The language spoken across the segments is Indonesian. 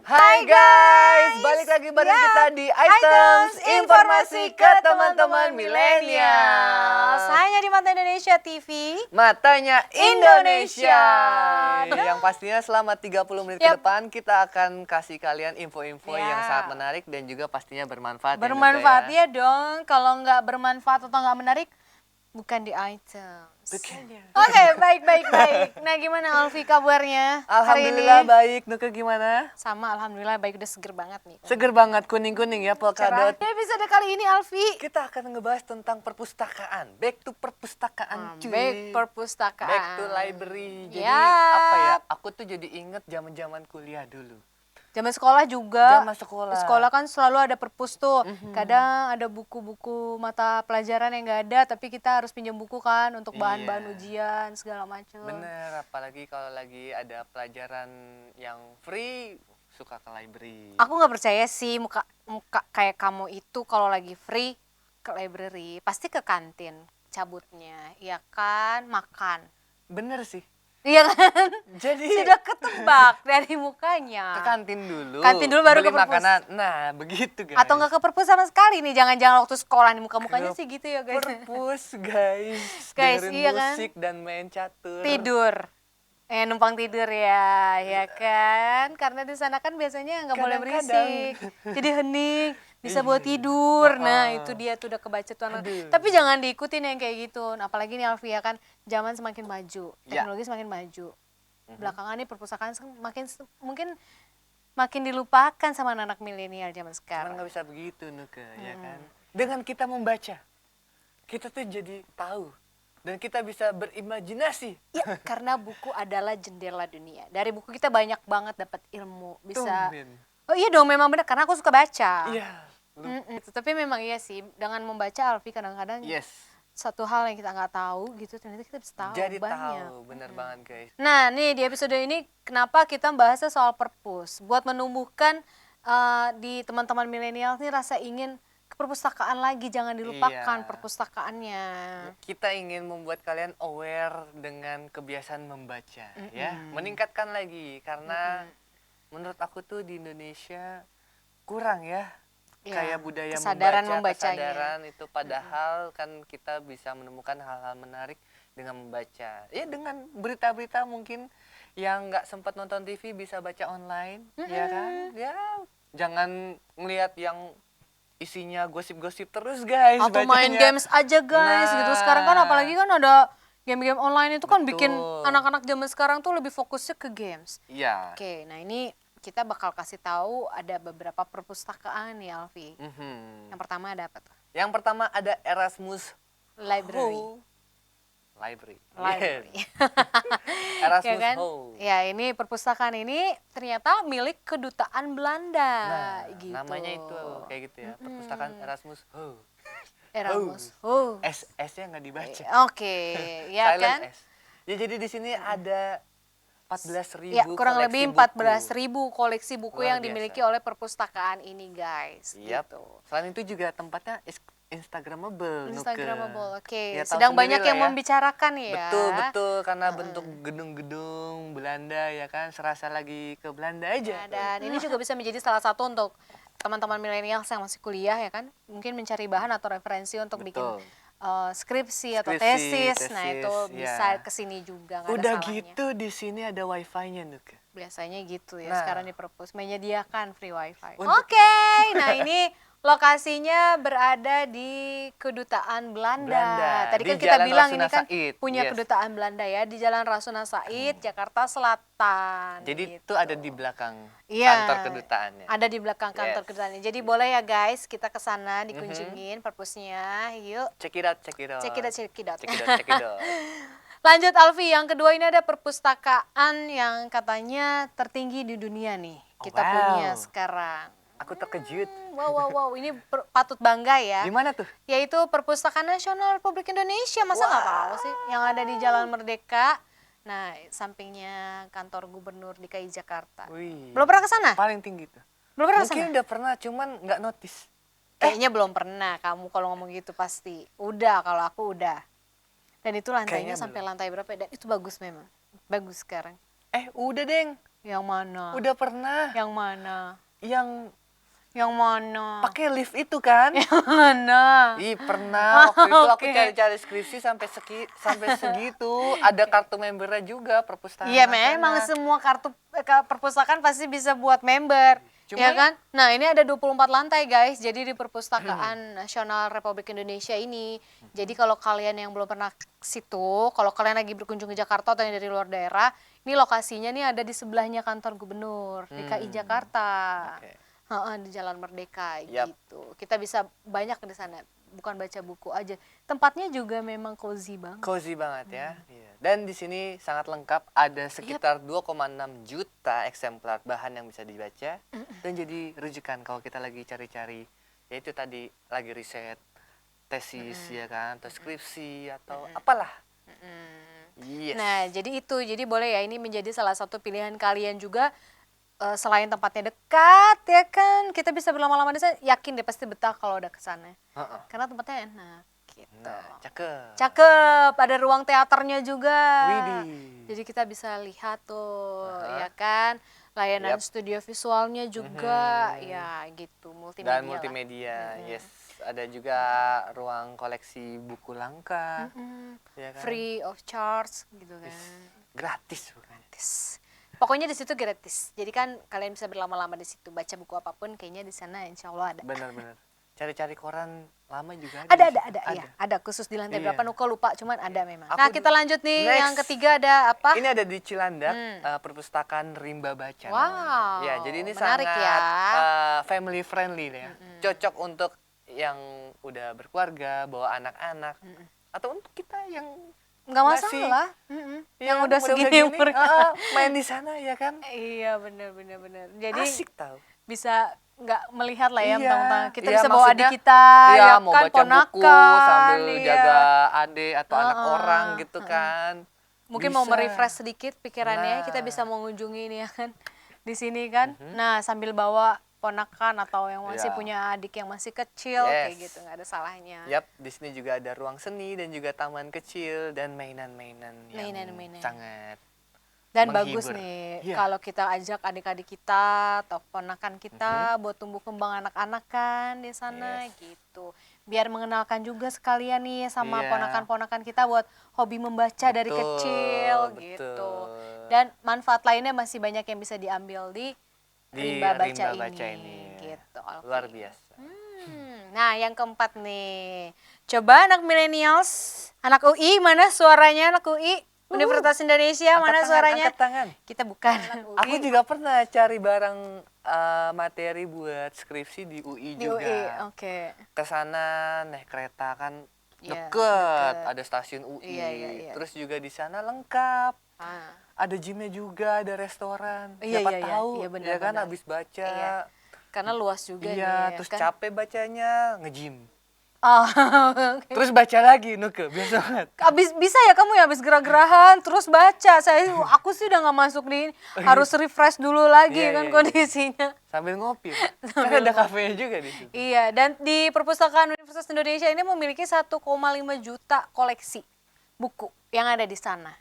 Hai guys, balik lagi bareng kita di Items Informasi ke teman-teman milenial. Hanya di Mata Indonesia TV. Matanya Indonesia. Yang pastinya selama 30 menit ke depan kita akan kasih kalian info-info yang sangat menarik dan juga pastinya bermanfaat. Bermanfaat ya dong. Kalau nggak bermanfaat atau nggak menarik, bukan di Items. Oke, baik. Nah, gimana Alfi kabarnya hari ini? Alhamdulillah baik. Nuke gimana? Sama, alhamdulillah baik, udah seger banget nih. Seger banget, kuning-kuning ya polkadot. Di episode kali ini Alfi, Kita akan ngebahas tentang perpustakaan. Back to perpustakaan cuy. baik perpustakaan. Back to library. Jadi Ya. apa ya? Aku tuh jadi inget zaman-zaman kuliah dulu. Zaman sekolah juga. Zaman sekolah. Di sekolah kan selalu ada perpus tuh. Kadang ada buku-buku mata pelajaran yang nggak ada, tapi kita harus pinjam buku kan untuk bahan-bahan ujian segala macam. Bener, apalagi kalau lagi ada pelajaran yang free, suka ke library. Aku nggak percaya sih muka kayak kamu itu kalau lagi free ke library, pasti ke kantin cabutnya, ya kan, makan. Bener sih. Iya kan? Jadi Sudah ketebak dari mukanya. ke kantin dulu. Kantin dulu baru beli ke perpus. makanan. Nah, begitu guys. Atau nggak ke perpus sama sekali nih, jangan-jangan waktu sekolah nih muka-mukanya sih gitu ya guys. Perpus guys. Guys, Dengerin iya kan? musik dan main catur. Tidur. Numpang tidur ya kan? Karena di sana kan biasanya nggak boleh Kadang-kadang. berisik. Jadi hening, bisa buat tidur. Nah, itu dia tuh udah kebaca tuh anak. Aduh. Tapi jangan diikutin yang kayak gitu. Nah, apalagi nih Alfia kan zaman semakin maju, Ya. teknologi semakin maju. Belakangan nih perpustakaan mungkin makin dilupakan sama anak-anak milenial zaman Cuman sekarang. nggak bisa begitu Nuke, ya kan? Dengan kita membaca, kita tuh jadi tahu. Dan kita bisa berimajinasi. Ya, karena buku adalah jendela dunia. Dari buku kita banyak banget dapat ilmu, bisa. Tumben. Oh iya dong, memang benar karena aku suka baca. Iya. Gitu. Tapi memang iya sih, dengan membaca Alfi kadang-kadang Yes. satu hal yang kita nggak tahu gitu ternyata kita bisa tahu Jadi banyak. tahu, bener banget guys. Nah nih di episode ini kenapa kita bahasnya soal perpus, buat menumbuhkan di teman-teman milenial nih rasa ingin ke perpustakaan lagi, jangan dilupakan Iya. perpustakaannya. Kita ingin membuat kalian aware dengan kebiasaan membaca, ya. Meningkatkan lagi karena menurut aku tuh di Indonesia kurang ya. Ya, Kayak budaya kesadaran membaca, membacanya. kesadaran itu padahal kan kita bisa menemukan hal-hal menarik dengan membaca. Ya dengan berita-berita mungkin yang nggak sempat nonton TV bisa baca online, ya kan? Ya jangan ngelihat yang isinya gosip-gosip terus guys. Atau main bacanya. games aja guys gitu. Sekarang kan apalagi kan ada game-game online itu kan bikin Betul. anak-anak zaman sekarang tuh lebih fokusnya ke games. Iya. Oke, nah ini kita bakal kasih tahu ada beberapa perpustakaan nih Alfi. Mhm. Yang pertama ada apa tuh? Yang pertama ada Erasmus Library. Hall. Library. Library. Yes. Erasmus Ya kan? Hall. Ya ini perpustakaan ini ternyata milik kedutaan Belanda. Nah, gitu. namanya itu kayak gitu ya. Perpustakaan Erasmus Hall. Erasmus. Oh. S-nya nggak dibaca. Oke, ya Silent kan? S. Ya jadi di sini ada 14.000 Ya, kurang lebih 14.000 koleksi buku Luar yang biasa. dimiliki oleh perpustakaan ini, guys. Yap. Gitu. Selain itu juga tempatnya Instagramable. Nuke. Instagramable. Oke, Ya, tahu sedang sendiri banyak lah yang ya. membicarakan ya. Betul karena bentuk gedung-gedung Belanda ya kan serasa lagi ke Belanda aja. Nah, dan ini juga bisa menjadi salah satu untuk teman-teman milenial yang masih kuliah ya kan, mungkin mencari bahan atau referensi untuk bikin Betul. Skripsi atau Skripsi, tesis. Nah, itu tesis, bisa ya. kesini juga, nggak ada Udah salahnya. gitu di sini ada wifi-nya Nuke. Biasanya gitu ya, Nah. sekarang di perpus menyediakan free wifi. Untuk- Oke, nah ini lokasinya berada di Kedutaan Belanda. Tadi di kan kita Jalan bilang Rasuna ini kan Said, punya yes. Kedutaan Belanda ya, di Jalan Rasuna Said, Jakarta Selatan. Jadi gitu. itu ada di belakang Iya, kantor kedutaannya. Ada di belakang kantor Yes. kedutaannya. Jadi boleh ya guys, kita ke sana dikunjungin perpusnya. Yuk. Check it out, check it out. Check it out, check it out. Check it out, check it out. Lanjut Alfi, yang kedua ini ada perpustakaan yang katanya tertinggi di dunia nih. Kita Wow. punya sekarang. Aku terkejut. Wow, ini patut bangga ya. Di mana tuh? Yaitu Perpustakaan Nasional Republik Indonesia. Masa nggak tahu sih? Yang ada di Jalan Merdeka. Nah, sampingnya kantor Gubernur DKI Jakarta. Wih. Belum pernah ke sana? Paling tinggi tuh. Belum pernah ke Mungkin sana? udah pernah, cuman nggak notice. Kayaknya belum pernah kamu kalau ngomong gitu pasti. Udah, kalau aku udah. Dan itu lantainya Kayaknya sampai lantai berapa ya? Dan itu bagus memang. Bagus sekarang. Udah deng. Yang mana? Udah pernah. Yang mana? Yang Yang mana? pakai lift itu kan? Yang mana? Ih, pernah. Waktu itu aku Oke. cari-cari skripsi sampai segitu. Ada kartu membernya juga perpustakaan Iya memang nasional. semua kartu perpustakaan pasti bisa buat member. Cuma Ya kan? Nah ini ada 24 lantai guys. Jadi di Perpustakaan Nasional Republik Indonesia ini. Jadi kalau kalian yang belum pernah ke situ, kalau kalian lagi berkunjung ke Jakarta atau yang dari luar daerah, ini lokasinya nih ada di sebelahnya kantor gubernur DKI Jakarta. Oke. Heeh, di Jalan Merdeka Yap. gitu. Kita bisa banyak di sana, bukan baca buku aja. Tempatnya juga memang cozy banget. Cozy banget ya. Iya. Dan di sini sangat lengkap, ada sekitar 2,6 juta eksemplar bahan yang bisa dibaca dan jadi rujukan kalau kita lagi cari-cari, yaitu tadi lagi riset, tesis ya kan, atau skripsi atau apalah. Yes. Nah, jadi boleh ya ini menjadi salah satu pilihan kalian juga. Selain tempatnya dekat ya kan, kita bisa berlama-lama di sana, yakin deh pasti betah kalau udah ke sana. Heeh. Karena tempatnya enak gitu. Nah, cakep. Cakep, ada ruang teaternya juga. Widih. Jadi kita bisa lihat tuh, ya kan. Layanan Yap. studio visualnya juga, ya gitu, multimedia. Dan multimedia, yes. Ada juga ruang koleksi buku langka, ya kan? Free of charge gitu kan. Gratis bukannya. Gratis. Pokoknya di situ gratis. Jadi kan kalian bisa berlama-lama di situ, baca buku apapun kayaknya di sana insya Allah ada. Benar-benar. Cari-cari koran lama juga Ada, di situ. iya. Ada khusus di lantai Iya. berapa, Nuko lupa, cuman ada memang. Aku Nah kita lanjut nih, next. yang ketiga ada apa? Ini ada di Cilandak, Perpustakaan Rimba Baca. Wow, namanya. Ya, jadi ini menarik sangat ya. family friendly ya. Cocok untuk yang udah berkeluarga, bawa anak-anak, atau untuk kita yang Nggak masih- masalah. ya, Yang udah segini umur. main di sana ya kan. Iya benar. Jadi Asik tau. bisa nggak melihat lah ya Iya, tentang kita iya, bisa bawa maksudnya, adik kita, iya, ya mau kan baca buku ponakan, sambil iya. jaga adik atau anak orang gitu kan. Mungkin mau Bisa. merefresh sedikit pikirannya, Nah. kita bisa mengunjungi ini ya kan di sini kan. Nah sambil bawa ponakan atau yang masih Ya. punya adik yang masih kecil kayak Yes. gitu, nggak ada salahnya. Yap, di sini juga ada ruang seni dan juga taman kecil dan mainan-mainan yang Mainan-mainan. sangat Dan menghibur. bagus nih Iya. kalau kita ajak adik-adik kita atau ponakan kita buat tumbuh kembang anak-anak kan di sana Yes. gitu. Biar mengenalkan juga sekalian nih sama Iya. ponakan-ponakan kita buat hobi membaca dari Betul, kecil gitu. betul. Dan manfaat lainnya masih banyak yang bisa diambil di Rimba Baca, Rimba ini. Gitu. Alfi. Luar biasa. Nah, yang keempat nih. Coba anak millennials, anak UI mana suaranya anak UI? Universitas Indonesia Angkat mana tangan, suaranya? angkat tangan. Kita bukan anak UI. Aku juga pernah cari barang materi buat skripsi di UI Di juga. UI, oke. Ke sana naik kereta kan Iya, deket, deket. ada stasiun UI. Iya. Terus juga di sana lengkap. Ah. Ada gymnya juga, ada restoran. Iya, Siapa iya, iya. tahu, Iya, benar, ya kan benar. habis baca. Iya. Karena luas juga nih. Iya, ya terus kan? capek bacanya, nge-gym. Oh, oke. Terus baca lagi, Nuke, biasa banget. Bisa ya kamu ya habis gerah-gerahan terus baca. Aku sih udah nggak masuk di ini. Harus refresh dulu lagi Iya, kan iya, iya. kondisinya. Sambil ngopi. Kan ada kafenya juga di situ. Iya, dan di Perpustakaan Universitas Indonesia ini memiliki 1,5 juta koleksi buku yang ada di sana.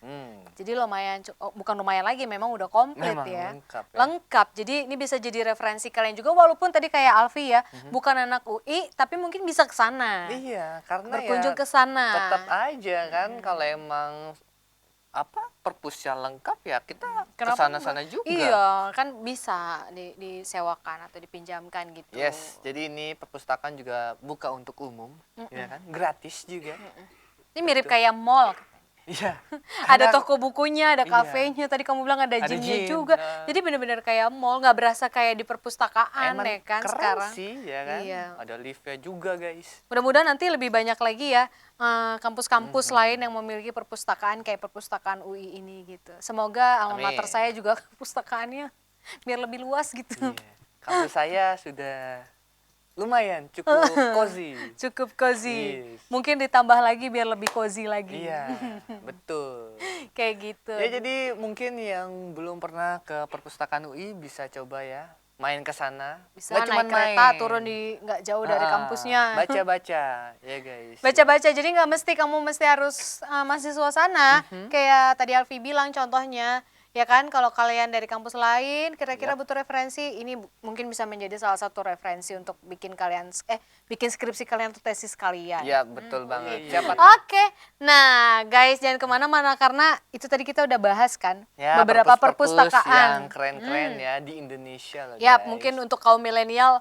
Jadi lumayan, bukan lumayan lagi, memang udah komplit Memang ya. lengkap ya. Lengkap. Jadi ini bisa jadi referensi kalian juga, walaupun tadi kayak Alfi ya, bukan anak UI, tapi mungkin bisa ke sana. Iya, karena Berkunjung ya ke sana. tetap aja kan kalau emang perpusnya lengkap ya kita Kenapa kesana-sana enggak? juga. Iya, kan bisa disewakan atau dipinjamkan gitu. Yes, jadi ini perpustakaan juga buka untuk umum, ya kan, gratis juga. Ini mirip kayak mall. Iya. Ada Karena- toko bukunya, ada Iya. kafenya, tadi kamu bilang ada Ada gymnya gym, juga. nah. Jadi benar-benar kayak mall, nggak berasa kayak di perpustakaan Emang ya kan keren sekarang. sih, ya kan. Iya. Ada liftnya juga guys. Mudah-mudahan nanti lebih banyak lagi ya kampus-kampus lain yang memiliki perpustakaan kayak perpustakaan UI ini gitu. Semoga alma mater Amin. saya juga perpustakaannya biar lebih luas gitu. Iya. Kampus saya sudah lumayan cukup cozy. Cukup cozy. Yes. Mungkin ditambah lagi biar lebih cozy lagi. Iya, betul. Kayak gitu. Ya jadi mungkin yang belum pernah ke perpustakaan UI bisa coba ya main ke sana. Bisa Nggak cuman naik kereta main. turun di nggak jauh dari Ah, kampusnya. Baca-baca, ya guys. Baca-baca, jadi nggak mesti kamu mesti harus mahasiswa sana. Kayak tadi Alfi bilang contohnya, ya kan kalau kalian dari kampus lain kira-kira butuh referensi, ini mungkin bisa menjadi salah satu referensi untuk bikin kalian bikin skripsi kalian atau tesis kalian. Ya betul banget. Siapa? Oke, nah guys jangan kemana-mana karena itu tadi kita udah bahas kan Ya, beberapa perpus-perpus perpustakaan. yang keren-keren ya di Indonesia loh Ya guys. mungkin untuk kaum milenial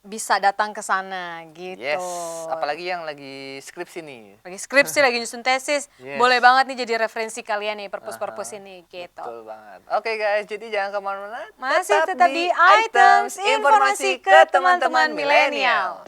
bisa datang ke sana gitu. Yes, apalagi yang lagi skripsi nih. Lagi skripsi, lagi nyusun tesis, Yes. boleh banget nih jadi referensi kalian nih perpus-perpus ini gitu. Betul banget. Oke guys, jadi jangan kemana-mana. Masih tetap di items informasi ke teman-teman milenial.